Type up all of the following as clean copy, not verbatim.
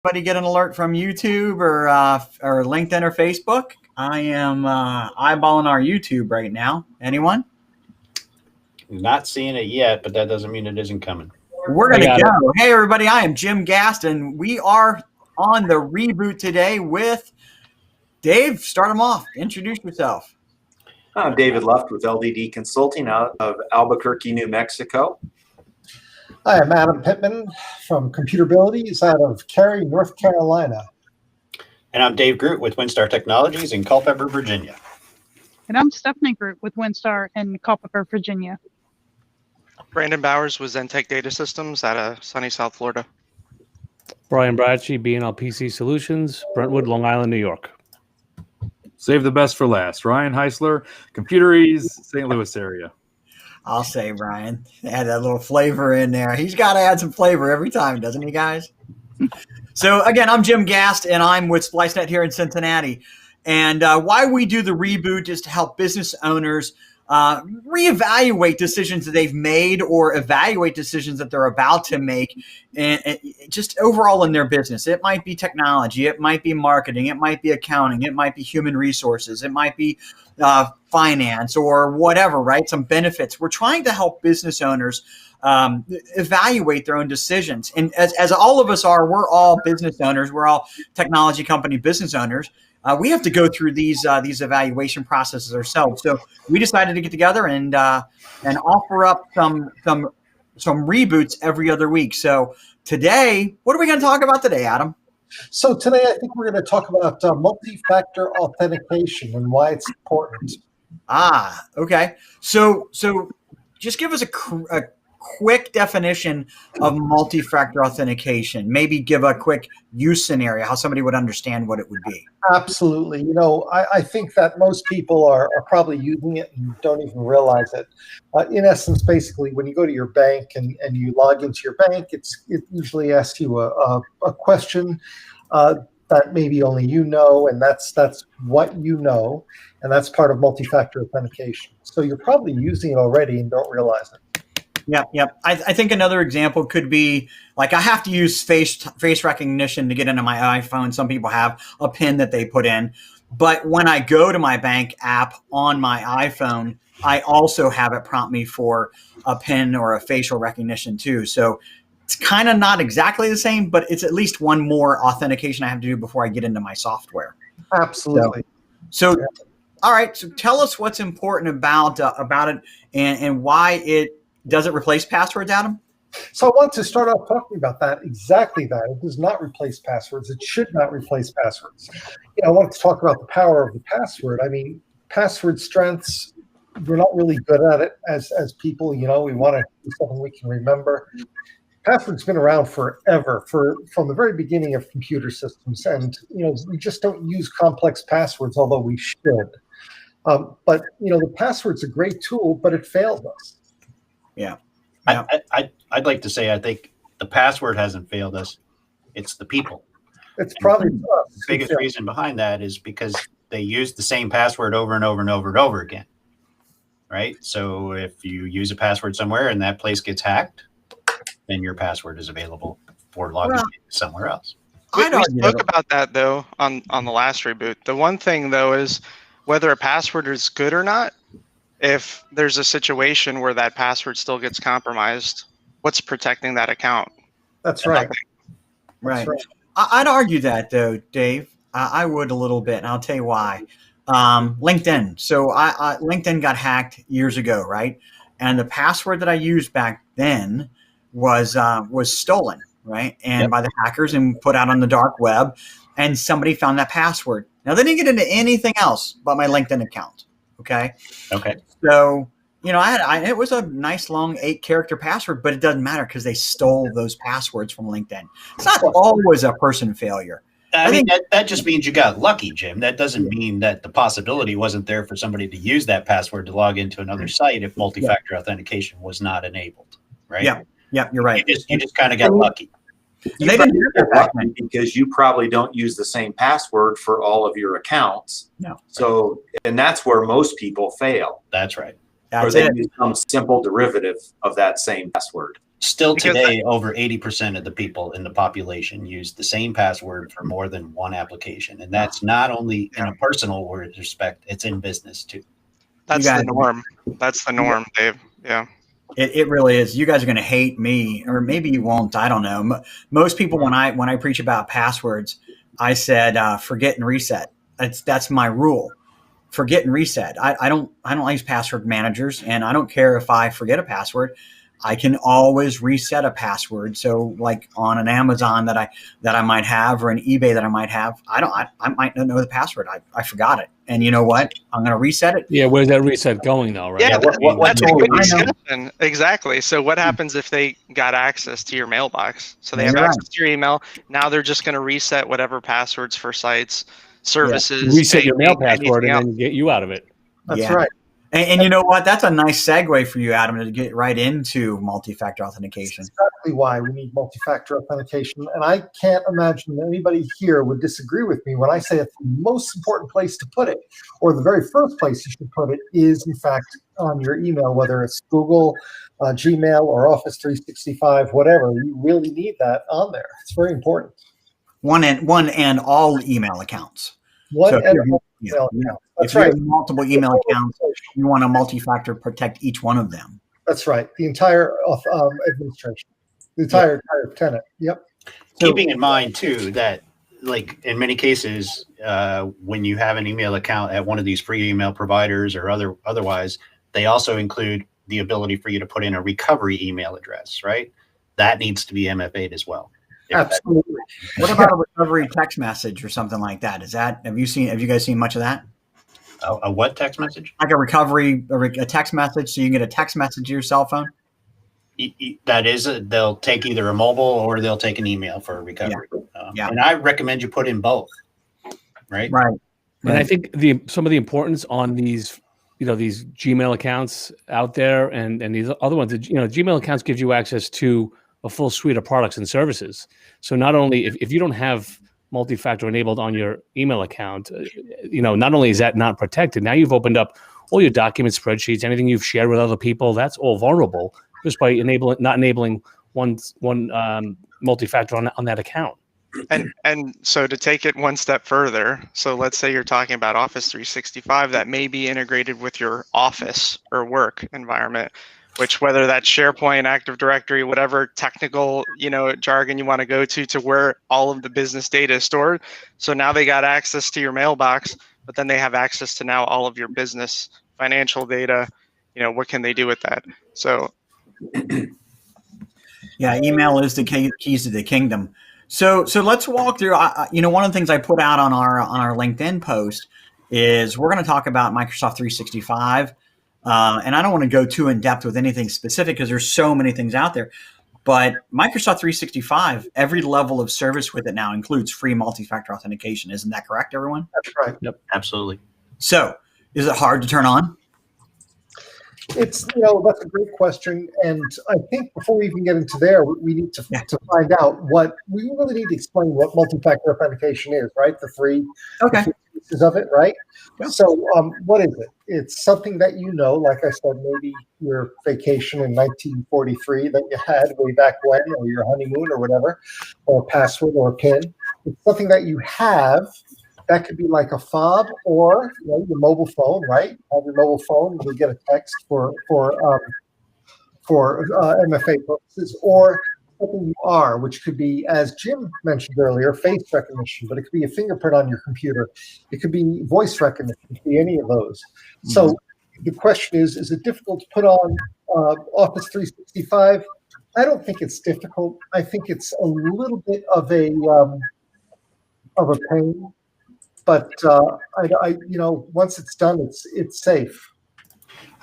Anybody get an alert from YouTube or LinkedIn or Facebook? I am eyeballing our YouTube right now. Anyone? Not seeing it yet, but that doesn't mean it isn't coming. We're going to go. Hey, everybody. I am Jim Gaston. We are on the Reboot today with Dave. Start them off. Introduce yourself. I'm David Luft with LDD Consulting out of Albuquerque, New Mexico. Hi, I'm Adam Pittman from Computerabilities out of Cary, North Carolina. And I'm Dave Groot with WinStar Technologies in Culpeper, Virginia. And I'm Stephanie Groot with WinStar in Culpeper, Virginia. Brandon Bowers with Zentech Data Systems out of sunny South Florida. Brian Bradsky, B&L PC Solutions, Brentwood, Long Island, New York. Save the best for last. Ryan Heisler, Computeries, St. Louis area. I'll say, Brian, add that little flavor in there. He's got to add some flavor every time, doesn't he, guys? So, again, I'm Jim Gast, and I'm with SpliceNet here in Cincinnati. And why we do the Reboot is to help business owners reevaluate decisions that they've made or evaluate decisions that they're about to make, and just overall in their business. It might be technology, it might be marketing, it might be accounting, it might be human resources, it might be finance or whatever, right? Some benefits. We're trying to help business owners evaluate their own decisions. And as all of us are, we're all business owners. We're all technology company business owners. We have to go through these evaluation processes ourselves. So we decided to get together and offer up some reboots every other week. So today, what are we going to talk about today, Adam? So today, I think we're going to talk about multi-factor authentication and why it's important. Okay. So just give us a quick definition of multi-factor authentication. Maybe give a quick use scenario, how somebody would understand what it would be. Absolutely. You know, I think that most people are probably using it and don't even realize it. In essence, basically, when you go to your bank and you log into your bank, it usually asks you a question that maybe only you know, and that's what you know, and that's part of multi-factor authentication. So you're probably using it already and don't realize it. Yep. I think another example could be like I have to use face recognition to get into my iPhone. Some people have a PIN that they put in. But when I go to my bank app on my iPhone, I also have it prompt me for a PIN or a facial recognition too. So it's kind of not exactly the same, but it's at least one more authentication I have to do before I get into my software. Absolutely. So all right. So tell us what's important about it and why it does it replace passwords, Adam? So I want to start off talking about that, exactly that. It does not replace passwords. It should not replace passwords. I want to talk about the power of the password. I mean, password strengths, we're not really good at it as people. We want to do something we can remember. Password's been around forever, from the very beginning of computer systems. And, we just don't use complex passwords, although we should. But, the password's a great tool, but it failed us. Yeah. I'd like to say I think the password hasn't failed us. It's the people. It's probably the biggest reason behind that is because they use the same password over and over and over and over again. Right? So if you use a password somewhere and that place gets hacked, then your password is available for logging somewhere else. We spoke about that, though, on the last reboot. The one thing, though, is whether a password is good or not. If there's a situation where that password still gets compromised, what's protecting that account? That's right. Right. I'd argue that, though, Dave. I would a little bit, and I'll tell you why. LinkedIn. So LinkedIn got hacked years ago, right? And the password that I used back then was stolen, right? And by the hackers and put out on the dark web, and somebody found that password. Now, they didn't get into anything else but my LinkedIn account. Okay. So, it was a nice long 8-character password, but it doesn't matter because they stole those passwords from LinkedIn. It's not always a person failure. I mean, that just means you got lucky, Jim. That doesn't mean that the possibility wasn't there for somebody to use that password to log into another site if multi-factor authentication was not enabled, right? Yeah, you're right. You just kind of got lucky. They didn't get lucky because you probably don't use the same password for all of your accounts. No. So, and that's where most people fail. That's right. Or they use some simple derivative of that same password. Still Because today, over 80% of the people in the population use the same password for more than one application. And that's not only in a personal respect, it's in business too. that's guys- the norm. That's the norm, Dave. Yeah. It really is. You guys are going to hate me, or maybe you won't. I don't know. Most people, when I preach about passwords, I said forget and reset. That's my rule. Forget and reset. I don't use password managers, and I don't care if I forget a password. I can always reset a password. So, like on an Amazon that I might have, or an eBay that I might have, I might not know the password. I forgot it, and you know what? I'm going to reset it. Yeah, where's that reset going though, right? Yeah, that's a tool? good I know. discussion. Exactly. So what happens if they got access to your mailbox? So they Yeah, have you're access to your email. Now they're just going to reset whatever passwords for sites, services, Reset your mail anything password and else. then get you out of it. That's Yeah. right. And you know what? That's a nice segue for you, Adam, to get right into multi-factor authentication. That's exactly why we need multi-factor authentication. And I can't imagine that anybody here would disagree with me when I say it's the most important place to put it, or the very first place you should put it is, in fact, on your email, whether it's Google, Gmail, or Office 365, whatever. You really need that on there. It's very important. One and all email accounts. One So if and you have- all yeah, email yeah. accounts. That's If you right. have multiple email accounts, you want to multi-factor protect each one of them. That's right. The entire administration, the entire tenant. Yep. Keeping in mind too that, like in many cases, when you have an email account at one of these free email providers or otherwise, they also include the ability for you to put in a recovery email address, right? That needs to be MFA'd as well. Absolutely. What about a recovery text message or something like that? Have you guys seen much of that? A what text message? Like a text message, so you can get a text message to your cell phone? That is, they'll take either a mobile or they'll take an email for a recovery. Yeah. And I recommend you put in both, right? Right. And I think some of the importance on these, these Gmail accounts out there and these other ones, Gmail accounts gives you access to a full suite of products and services. So not only if you don't have multi-factor enabled on your email account, not only is that not protected, now you've opened up all your documents, spreadsheets, anything you've shared with other people, that's all vulnerable just by not enabling one multi-factor on that account. And so to take it one step further, so let's say you're talking about Office 365 that may be integrated with your office or work environment, which whether that's SharePoint, Active Directory, whatever technical, jargon you want to go to where all of the business data is stored. So now they got access to your mailbox, but then they have access to now all of your business financial data. What can they do with that? So yeah, email is the keys to the kingdom. So let's walk through. One of the things I put out on our LinkedIn post is we're going to talk about Microsoft 365, and I don't want to go too in depth with anything specific because there's so many things out there. But Microsoft 365, every level of service with it now includes free multi-factor authentication. Isn't that correct, everyone? That's right. Yep, absolutely. So, is it hard to turn on? It's, that's a great question. And I think before we even get into there, we need to find out we really need to explain what multi-factor authentication is, right? The three pieces of it, right? Yeah. So what is it? It's something that like I said, maybe your vacation in 1943 that you had way back when, or your honeymoon or whatever, or a password or a PIN. It's something that you have. That could be like a fob or your mobile phone, right? On your mobile phone, you'll get a text for MFA purposes, or something you are, which could be, as Jim mentioned earlier, face recognition, but it could be a fingerprint on your computer. It could be voice recognition. It could be any of those. Mm-hmm. So the question is it difficult to put on Office 365? I don't think it's difficult. I think it's a little bit of a pain. But once it's done, it's safe.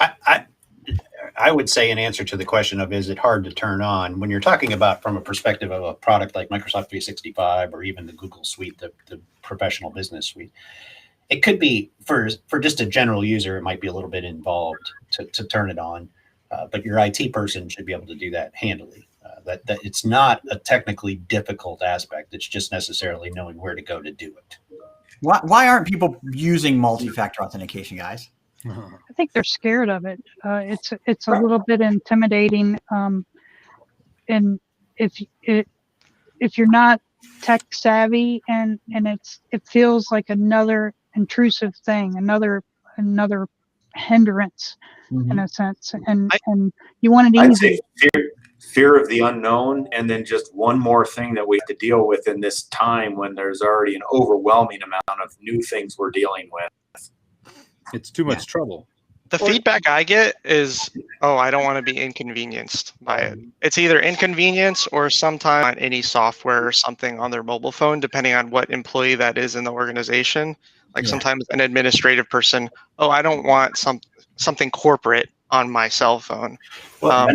I would say in answer to the question of is it hard to turn on, when you're talking about from a perspective of a product like Microsoft 365 or even the Google Suite, the professional business suite, it could be for just a general user, it might be a little bit involved to turn it on, but your IT person should be able to do that handily. That it's not a technically difficult aspect. It's just necessarily knowing where to go to do it. Why aren't people using multi-factor authentication, guys? I think they're scared of it. It's a little bit intimidating. and if you're not tech savvy, and it feels like another intrusive thing, another hindrance in a sense, and you want it I'd easy. say fear of the unknown, and then just one more thing that we have to deal with in this time when there's already an overwhelming amount of new things we're dealing with. It's too much trouble. The feedback I get is, oh, I don't want to be inconvenienced by it. It's either inconvenience or sometimes on any software or something on their mobile phone, depending on what employee that is in the organization. Like sometimes an administrative person, oh, I don't want something corporate on my cell phone. Well,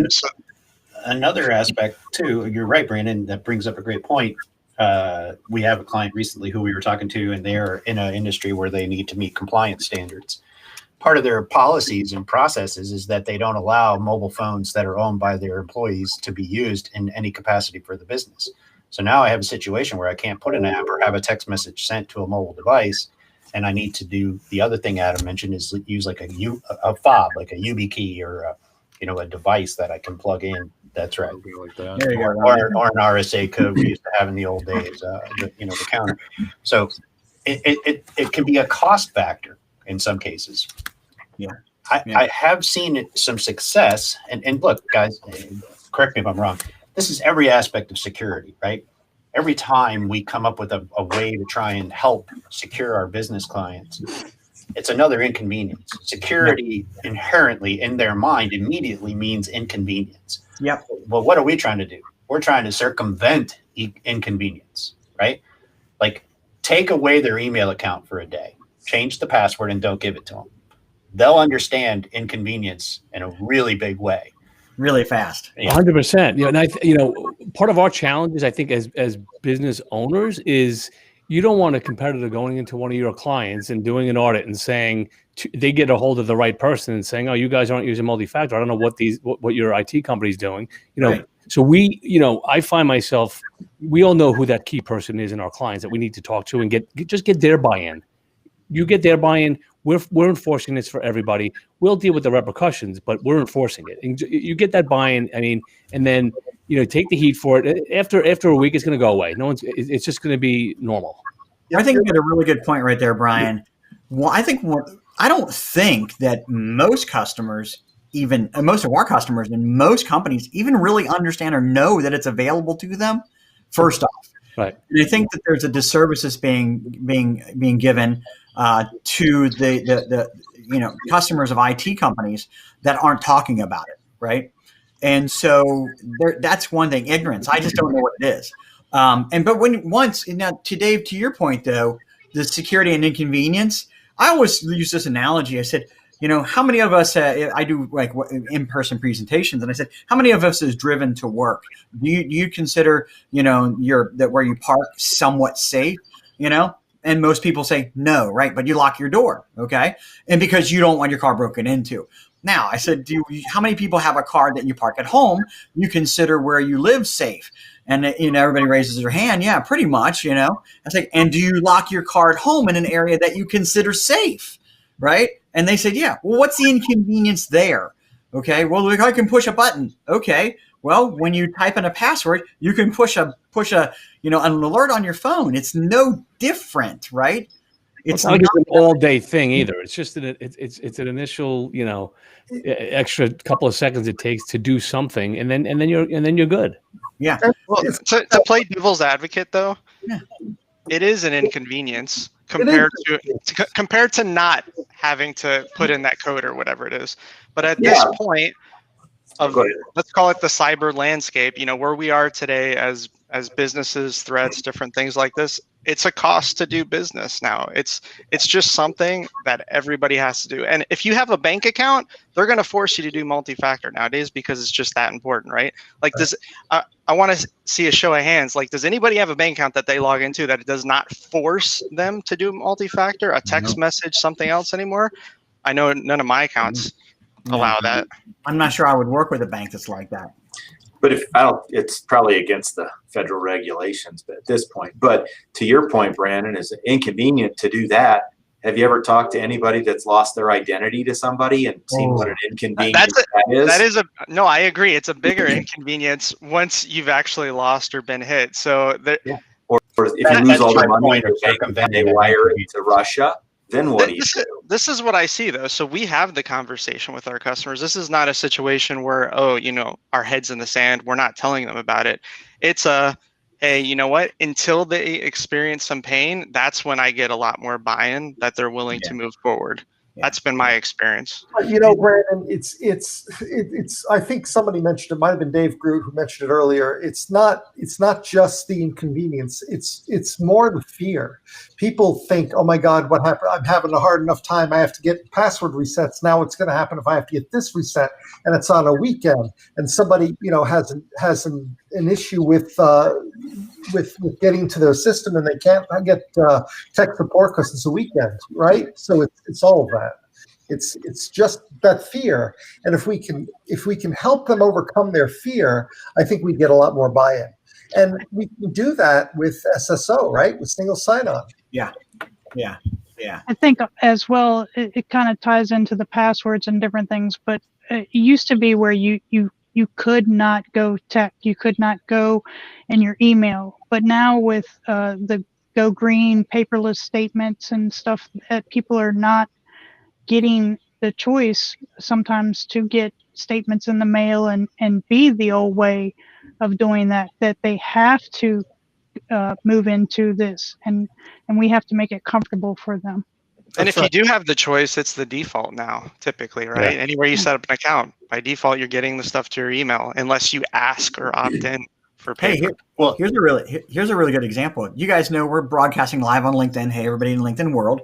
another aspect too, you're right, Brandon, that brings up a great point. We have a client recently who we were talking to, and they're in an industry where they need to meet compliance standards. Part of their policies and processes is that they don't allow mobile phones that are owned by their employees to be used in any capacity for the business. So now I have a situation where I can't put an app or have a text message sent to a mobile device, and I need to do the other thing Adam mentioned is use like a fob, like a YubiKey or a device that I can plug in. That's right. Like that. Or an RSA code we used to have in the old days, the counter. So it can be a cost factor in some cases. I have seen some success, and look, guys, correct me if I'm wrong. This is every aspect of security, right? Every time we come up with a way to try and help secure our business clients, it's another inconvenience. Security inherently in their mind immediately means inconvenience. Yep. Well, what are we trying to do? We're trying to circumvent inconvenience, right? Like take away their email account for a day, change the password, and don't give it to them. They'll understand inconvenience in a really big way. Really fast. 100%. Part of our challenges, I think, as business owners, is you don't want a competitor going into one of your clients and doing an audit and saying they get a hold of the right person and saying, "Oh, you guys aren't using multi-factor. I don't know what your IT company's doing." Right. So I find myself, we all know who that key person is in our clients that we need to talk to and get their buy-in. You get their buy-in. We're enforcing this for everybody. We'll deal with the repercussions, but we're enforcing it. And you get that buy-in. And then take the heat for it. After a week, it's going to go away. It's just going to be normal. I think you had a really good point right there, Brian. Well, I don't think that most customers, even most of our customers and most companies, even really understand or know that it's available to them. First off, right. And I think that there's a disservice that's being given to the customers of IT companies that aren't talking about it, right? And so that's one thing, ignorance. I just don't know what it is. To Dave, to your point though, the security and inconvenience, I always use this analogy. I said, how many of us, I do like in-person presentations, and I said, how many of us is driven to work? Do you consider, that where you park somewhat safe, And most people say no, right? But you lock your door, okay? And because you don't want your car broken into. Now, I said, how many people have a car that you park at home? You consider where you live safe? And everybody raises their hand. Yeah, pretty much. I say, and do you lock your car at home in an area that you consider safe, right? And they said, yeah. Well, what's the inconvenience there? Okay. Well, I can push a button. Okay. Well, when you type in a password, you can push an alert on your phone. It's no different, right? It's not an all-day thing either. It's just it's an initial, extra couple of seconds it takes to do something, and then you're good. Yeah. Well, to play devil's advocate, though, it is an inconvenience compared to not having to put in that code or whatever it is. But at this point of, let's call it the cyber landscape, where we are today as businesses, threats, different things like this, it's a cost to do business now. It's just something that everybody has to do. And if you have a bank account, they're going to force you to do multi-factor nowadays because it's just that important, right? Like, I want to see a show of hands. Like, does anybody have a bank account that they log into that it does not force them to do multi-factor, a text message, something else anymore? I know none of my accounts allow that. I'm not sure I would work with a bank that's like that. But it's probably against the federal regulations at this point. But to your point, Brandon, is it inconvenient to do that? Have you ever talked to anybody that's lost their identity to somebody and seen what an inconvenience that is? No, I agree. It's a bigger inconvenience once you've actually lost or been hit. So there, Or if you lose all the money in your bank and they wire it to Russia, then what do you do? This is what I see though. So we have the conversation with our customers. This is not a situation where, oh, our head's in the sand. We're not telling them about it. It's hey, you know what? Until they experience some pain, that's when I get a lot more buy-in that they're willing to move forward. That's been my experience. Brandon, it's. I think somebody mentioned it. Might have been Dave Groot who mentioned it earlier. It's not just the inconvenience. It's more the fear. People think, oh my God, what happened? I'm having a hard enough time. I have to get password resets. Now what's going to happen if I have to get this reset? And it's on a weekend, and somebody has an issue with getting to their system, and they can't get tech support because it's a weekend, right? So it's all of that. It's just that fear, and if we can help them overcome their fear, I think we get a lot more buy-in, and we can do that with SSO, right? With single sign-on. Yeah. I think as well, it kind of ties into the passwords and different things, but it used to be where you could not go tech, you could not go in your email, but now with the Go Green paperless statements and stuff, that people are not getting the choice sometimes to get statements in the mail and be the old way of doing that they have to move into this, and we have to make it comfortable for them. And if you do have the choice, it's the default now, typically, right? Yeah. Anywhere you set up an account, by default, you're getting the stuff to your email, unless you ask or opt in for paper. Here's a really good example. You guys know we're broadcasting live on LinkedIn. Hey, everybody in the LinkedIn world.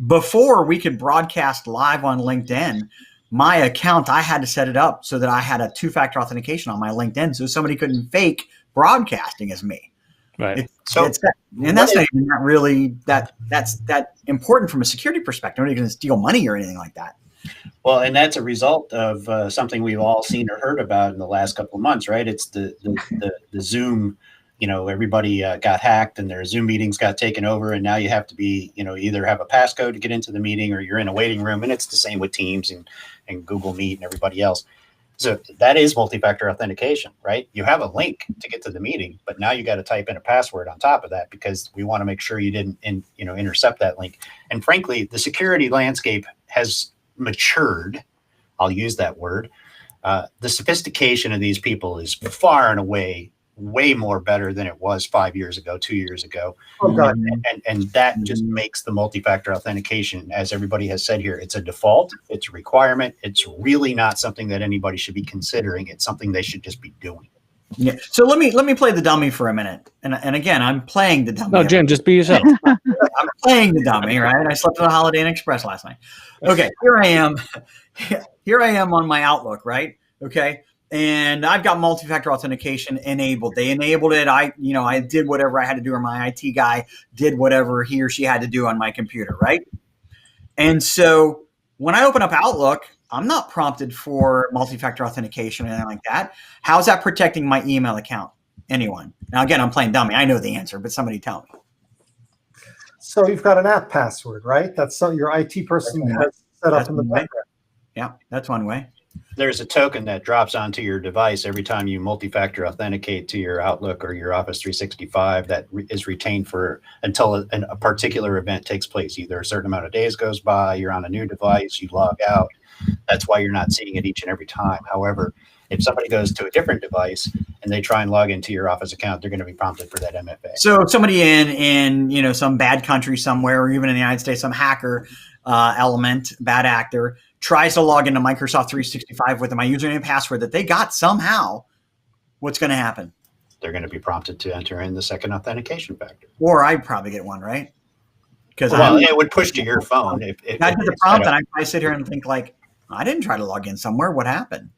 Before we could broadcast live on LinkedIn, my account, I had to set it up so that I had a two-factor authentication on my LinkedIn, so somebody couldn't fake broadcasting as me. Right. That's not even really that's important from a security perspective. Nobody's going to steal money or anything like that. Well, and that's a result of something we've all seen or heard about in the last couple of months, right? It's the Zoom. Everybody got hacked and their Zoom meetings got taken over, and now you have to be, either have a passcode to get into the meeting or you're in a waiting room, and it's the same with Teams and Google Meet and everybody else. So that is multi-factor authentication, right? You have a link to get to the meeting, but now you got to type in a password on top of that because we want to make sure you didn't, intercept that link. And frankly, the security landscape has matured. I'll use that word. The sophistication of these people is far and away way more better than it was 5 years ago, 2 years ago. Oh, God. And that just makes the multi-factor authentication, as everybody has said here, it's a default, it's a requirement. It's really not something that anybody should be considering. It's something they should just be doing. Yeah. So let me play the dummy for a minute. And again, I'm playing the dummy. No, Jim, just be yourself. I'm playing the dummy, right? I slept at a Holiday Inn Express last night. Okay, here I am. Here I am on my Outlook, right? Okay. And I've got multi-factor authentication enabled. They enabled it. I did whatever I had to do, or my IT guy did whatever he or she had to do on my computer, right? And so when I open up Outlook, I'm not prompted for multi-factor authentication or anything like that. How's that protecting my email account? Anyone? Now, again, I'm playing dummy. I know the answer, but somebody tell me. So you've got an app password, right? That's something your IT person has set up in the background. Yeah, that's one way. There's a token that drops onto your device every time you multi-factor authenticate to your Outlook or your Office 365 that is retained for until a particular event takes place. Either a certain amount of days goes by, you're on a new device, you log out. That's why you're not seeing it each and every time. However, if somebody goes to a different device and they try and log into your Office account, they're going to be prompted for that MFA. So if somebody in some bad country somewhere, or even in the United States, some hacker element, bad actor, tries to log into Microsoft 365 with my username and password that they got somehow, what's going to happen? They're going to be prompted to enter in the second authentication factor. Or I'd probably get one, right? Because it would push to your phone. If I get the prompt, and I sit here and think like, I didn't try to log in somewhere. What happened?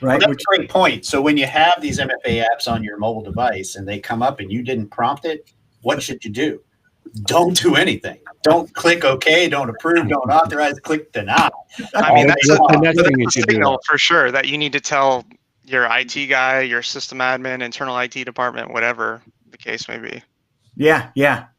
Right. Well, that's a great point. So when you have these MFA apps on your mobile device and they come up and you didn't prompt it, what should you do? Don't do anything. Don't click OK. Don't approve. Don't authorize. Click deny. I mean, that's a signal for sure that you need to tell your IT guy, your system admin, internal IT department, whatever the case may be. Yeah,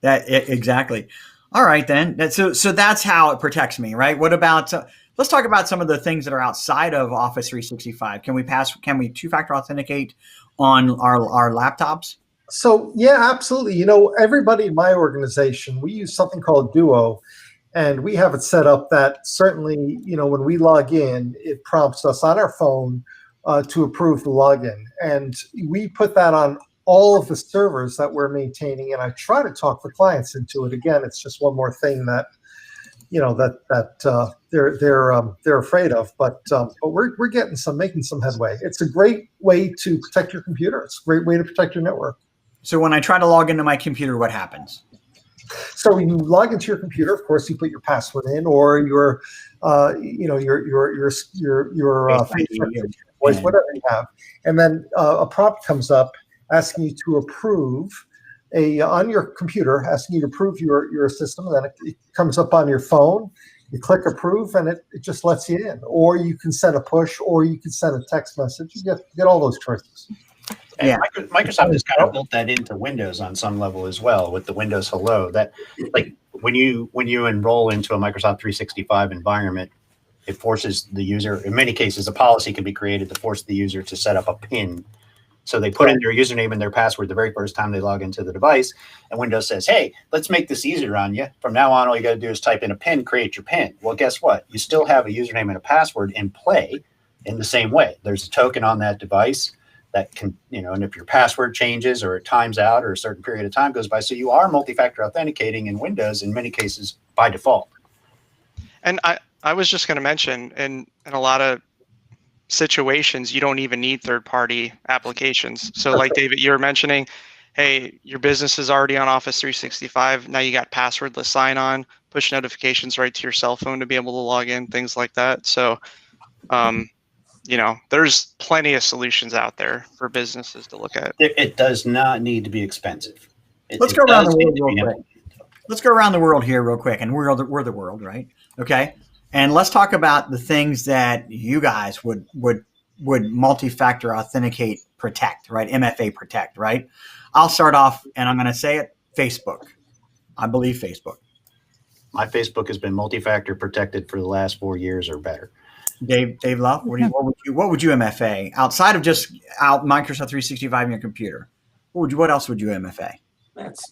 exactly. All right, then. So that's how it protects me, right? What about? Let's talk about some of the things that are outside of Office 365. Can we two-factor authenticate on our laptops? So yeah, absolutely. You know, everybody in my organization, we use something called Duo, and we have it set up that certainly, you know, when we log in, it prompts us on our phone to approve the login, and we put that on all of the servers that we're maintaining. And I try to talk the clients into it. Again, it's just one more thing that, you know, that they're afraid of, but we're making some headway. It's a great way to protect your computer. It's a great way to protect your network. So when I try to log into my computer, what happens? So when you log into your computer, of course, you put your password in, or your voice, whatever you have, and then a prompt comes up asking you to approve on your computer, asking you to approve your system. And then it comes up on your phone. You click approve, and it just lets you in. Or you can send a push, or you can send a text message. You get all those choices. And Yeah. Microsoft has kind of built that into Windows on some level as well with the Windows Hello. That, like, when you enroll into a Microsoft 365 environment, it forces the user. In many cases, a policy can be created to force the user to set up a PIN. So they put in their username and their password the very first time they log into the device, and Windows says, "Hey, let's make this easier on you. From now on, all you got to do is type in a PIN, create your PIN." Well, guess what? You still have a username and a password in play in the same way. There's a token on that device that can, and if your password changes or it times out or a certain period of time goes by, so you are multi-factor authenticating in Windows in many cases by default. And I was just going to mention, in a lot of situations, you don't even need third-party applications. So like David, you were mentioning, hey, your business is already on Office 365. Now you got passwordless sign-on, push notifications right to your cell phone to be able to log in, things like that. So, there's plenty of solutions out there for businesses to look at. It does not need to be expensive. Let's go around the world real quick. Let's go around the world here real quick, and we're the world, right? Okay. And let's talk about the things that you guys would multi-factor authenticate protect, right? MFA protect, right? I'll start off, and I'm going to say it, Facebook. I believe Facebook. My Facebook has been multi-factor protected for the last 4 years or better. Dave Love, what would you MFA outside of just Microsoft 365 in your computer? What else would you MFA?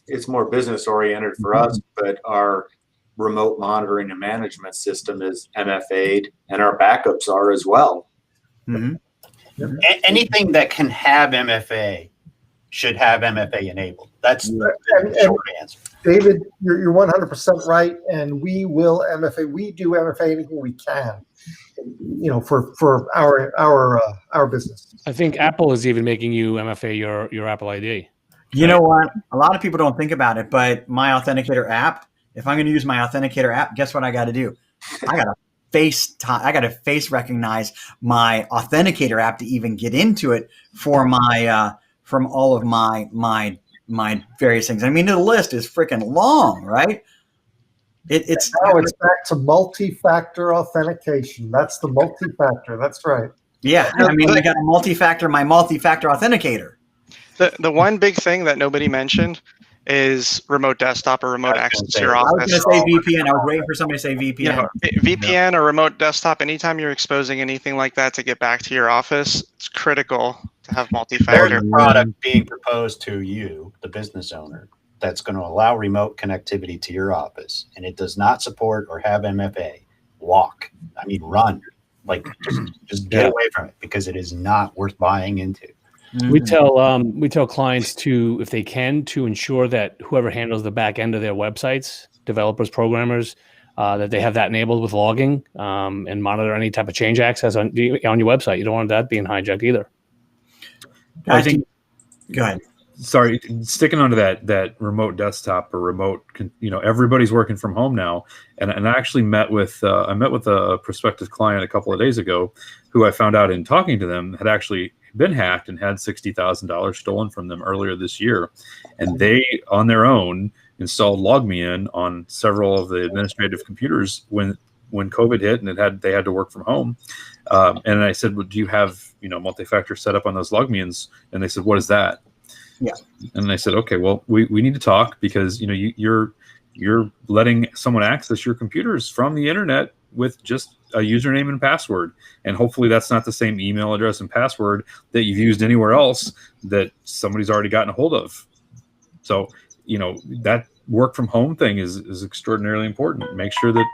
It's more business oriented for us, but our remote monitoring and management system is MFA'd, and our backups are as well. Mm-hmm. Anything that can have MFA should have MFA enabled. That's the short answer. David, you're 100% right, and we will MFA. We do MFA anything we can, for our business. I think Apple is even making you MFA your Apple ID. You know what? A lot of people don't think about it, but my Authenticator app, if I'm going to use my Authenticator app, guess what I got to do? I got to face recognize my Authenticator app to even get into it for my from all of my various things. I mean, the list is freaking long, right? It's back to multi-factor authentication. That's the multi-factor. That's right. Yeah, I mean, I got my multi-factor authenticator. The one big thing that nobody mentioned is remote desktop or remote access to your office. I was going to say VPN. I was waiting for somebody to say VPN. VPN or remote desktop, anytime you're exposing anything like that to get back to your office, it's critical to have multi-factor. There's a product being proposed to you, the business owner, that's going to allow remote connectivity to your office, and it does not support or have MFA. Run. Just get away from it, because it is not worth buying into. We tell clients to, if they can, to ensure that whoever handles the back end of their websites, developers, programmers, that they have that enabled with logging, and monitor any type of change access on your website. You don't want that being hijacked either. I think. Go ahead. Sorry, sticking onto that remote desktop or remote, everybody's working from home now, and I actually met with a prospective client a couple of days ago, who I found out in talking to them had actually been hacked and had $60,000 stolen from them earlier this year, and they on their own installed LogMeIn on several of the administrative computers when COVID hit, and they had to work from home. And I said, "Well, do you have multi-factor set up on those LogMeIns?" And they said, "What is that?" Yeah. And I said, "Okay, well, we need to talk, because you're you're letting someone access your computers from the internet with just a username and password. And hopefully that's not the same email address and password that you've used anywhere else that somebody's already gotten a hold of. So, that work from home thing is extraordinarily important. Make sure that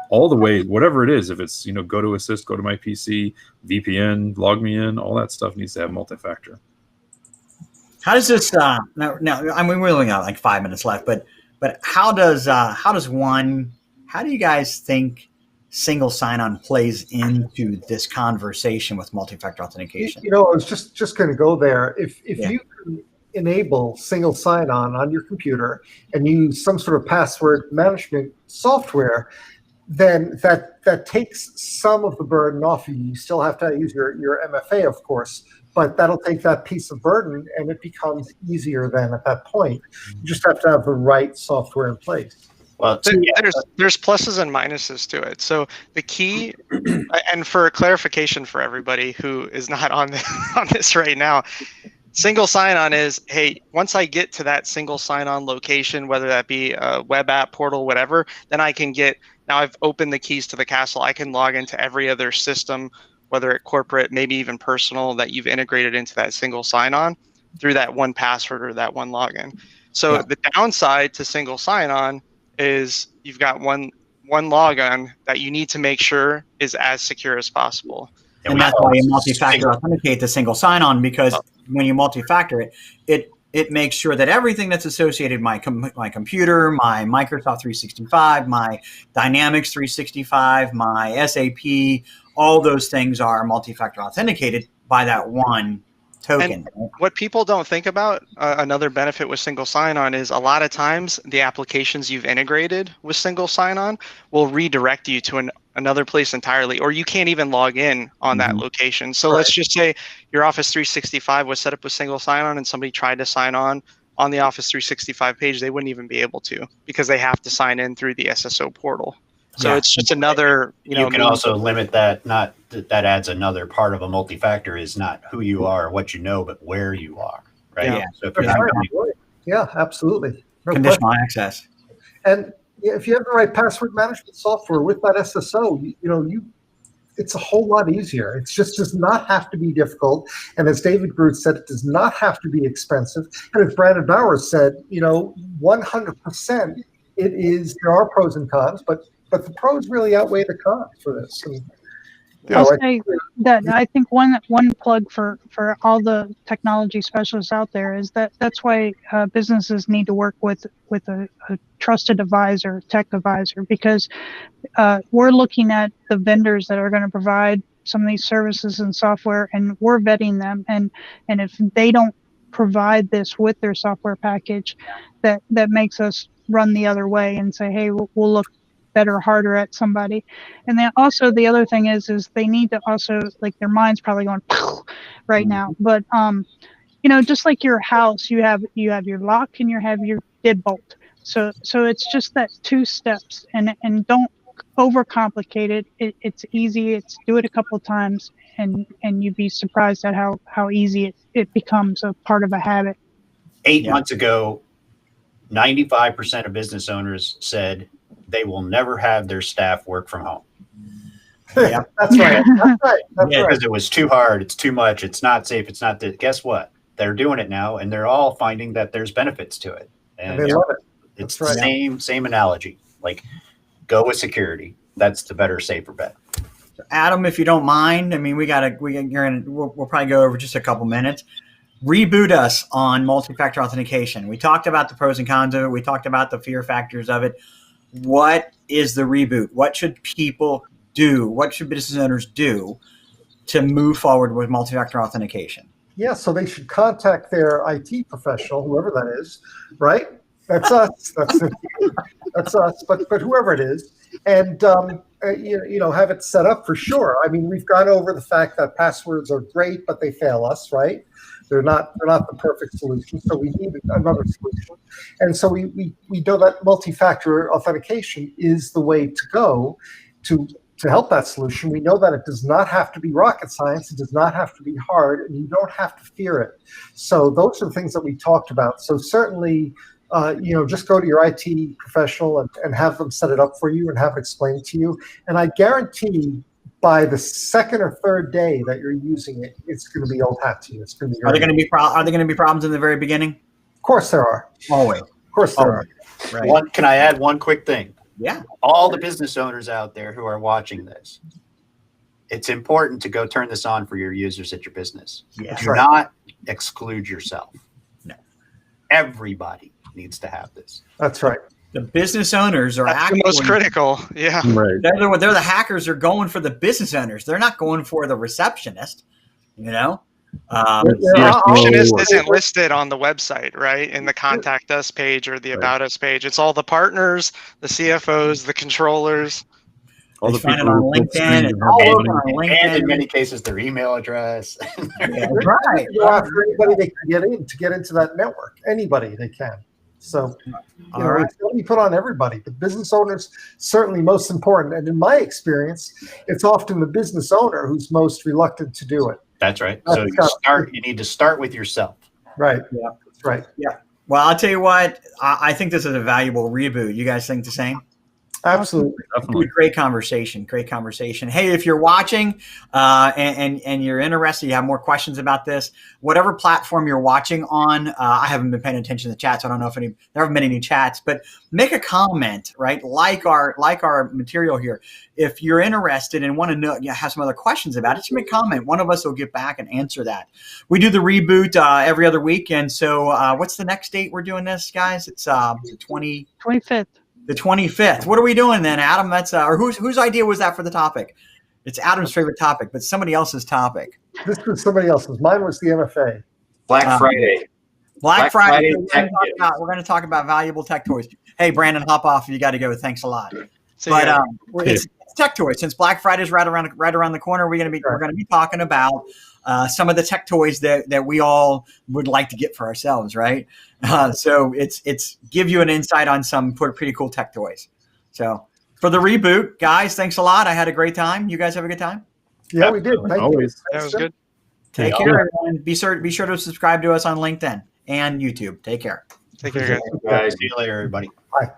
all the ways, whatever it is, if it's, go to assist, go to my PC, VPN, log me in, all that stuff needs to have multi-factor. How does this, now, I mean, we're only got like 5 minutes left, but how do you guys think single sign-on plays into this conversation with multi-factor authentication? I was just going to go there. If you can enable single sign-on on your computer and use some sort of password management software, then that takes some of the burden off you. You still have to use your MFA, of course, but that'll take that piece of burden, and it becomes easier then at that point. You just have to have the right software in place. Well, there's pluses and minuses to it. So the key, and for clarification for everybody who is not on this right now, single sign-on is, hey, once I get to that single sign-on location, whether that be a web app, portal, whatever, then I can now I've opened the keys to the castle. I can log into every other system, whether it corporate, maybe even personal, that you've integrated into that single sign-on through that one password or that one login. So the downside to single sign-on is you've got one login that you need to make sure is as secure as possible. And that's why you multi-factor authenticate the single sign-on, because when you multi-factor it makes sure that everything that's associated, my computer, my Microsoft 365, my Dynamics 365, my SAP, all those things are multi-factor authenticated by that one token. And what people don't think about, another benefit with single sign-on is a lot of times the applications you've integrated with single sign-on will redirect you to another place entirely, or you can't even log in on that location. So let's just say your Office 365 was set up with single sign-on and somebody tried to sign on the Office 365 page, they wouldn't even be able to, because they have to sign in through the SSO portal. So it's just another, you can also limit that. That adds another part of a multi-factor is not who you are, what you know, but where you are, right? Yeah. So if you're Yeah, absolutely. No conditional question. access. And if you have the right password management software with that SSO, it's a whole lot easier. It just does not have to be difficult. And as David Groot said, it does not have to be expensive. And as Brandon Bowers said, 100%, there are pros and cons, but the pros really outweigh the cons for this. And, I'll say that I think one plug for all the technology specialists out there is that's why businesses need to work with a trusted advisor, tech advisor, because we're looking at the vendors that are going to provide some of these services and software, and we're vetting them. And if they don't provide this with their software package, that makes us run the other way and say, hey, we'll look better, harder at somebody. And then also the other thing is they need to also, like, their mind's probably going right now, but just like your house, you have your lock and you have your deadbolt. So it's just that 2 steps, and don't overcomplicate it. It's easy. It's do it a couple of times, and you'd be surprised at how easy it becomes a part of a habit. 8 months ago, 95% of business owners said they will never have their staff work from home. Yeah, that's right. Because it was too hard, it's too much, it's not safe, it's not that. Guess what? They're doing it now, and they're all finding that there's benefits to it. And they love it. It's the same analogy. Like, go with security. That's the better, safer bet. Adam, if you don't mind, I mean, we'll probably go over just a couple minutes. Reboot us on multi-factor authentication. We talked about the pros and cons of it. We talked about the fear factors of it. What is the reboot? What should people do? What should business owners do to move forward with multi-factor authentication? Yeah, so they should contact their IT professional, whoever that is, right? That's us. That's us. But whoever it is, and have it set up for sure. I mean, we've gone over the fact that passwords are great, but they fail us, right? They're not the perfect solution, so we need another solution. And so we know that multi-factor authentication is the way to go to help that solution. We know that it does not have to be rocket science. It does not have to be hard, and you don't have to fear it. So those are the things that we talked about. So certainly, just go to your IT professional and have them set it up for you and have it explained to you. And I guarantee by the second or third day that you're using it, it's going to be old hat to you. It's going to be. Are there going to be problems in the very beginning? Of course there are. Always. Of course there are. Right. Can I add one quick thing? Yeah. All the business owners out there who are watching this, it's important to go turn this on for your users at your business. Yeah. Do not exclude yourself. No. Everybody needs to have this. That's right. The business owners are That's actually the most critical. Yeah. Right. They're the hackers are going for the business owners. They're not going for the receptionist. The receptionist isn't listed on the website, right? In the contact us page or the about us page. It's all the partners, the CFOs, the controllers. All the find it people on who LinkedIn. and All over on LinkedIn. And in many cases, their email address. Yeah, right. Go after anybody they can get into that network. Anybody they can. So it's going to be put on everybody. The business owners certainly most important. And in my experience, it's often the business owner who's most reluctant to do it. That's right. So you need to start with yourself. Right. Yeah. That's right. Yeah. Well, I'll tell you what. I think this is a valuable reboot. You guys think the same? Absolutely. Definitely. Great conversation. Great conversation. Hey, if you're watching and you're interested, you have more questions about this, whatever platform you're watching on, I haven't been paying attention to the chat, so I don't know if there haven't been any chats, but make a comment, right? Like our material here. If you're interested and want to know, have some other questions about it, just make a comment. One of us will get back and answer that. We do the reboot every other week. And so what's the next date we're doing this, guys? It's 25th. The 25th. What are we doing then, Adam? That's or whose idea was that for the topic? It's Adam's favorite topic, but somebody else's topic. This was somebody else's. Mine was the MFA. Black Friday. Black Friday. Tech We're going to talk about valuable tech toys. Hey, Brandon, hop off. You got to go. Thanks a lot. It's tech toys. Since Black Friday is right around the corner, we're going to be talking about some of the tech toys that we all would like to get for ourselves, right? So it's give you an insight on some pretty cool tech toys. So for the reboot, guys, thanks a lot. I had a great time. You guys have a good time? Yeah, we did. Thank you. That was good. Take care, everyone. Be sure to subscribe to us on LinkedIn and YouTube. Take care. Take care, guys. See you later, everybody. Bye.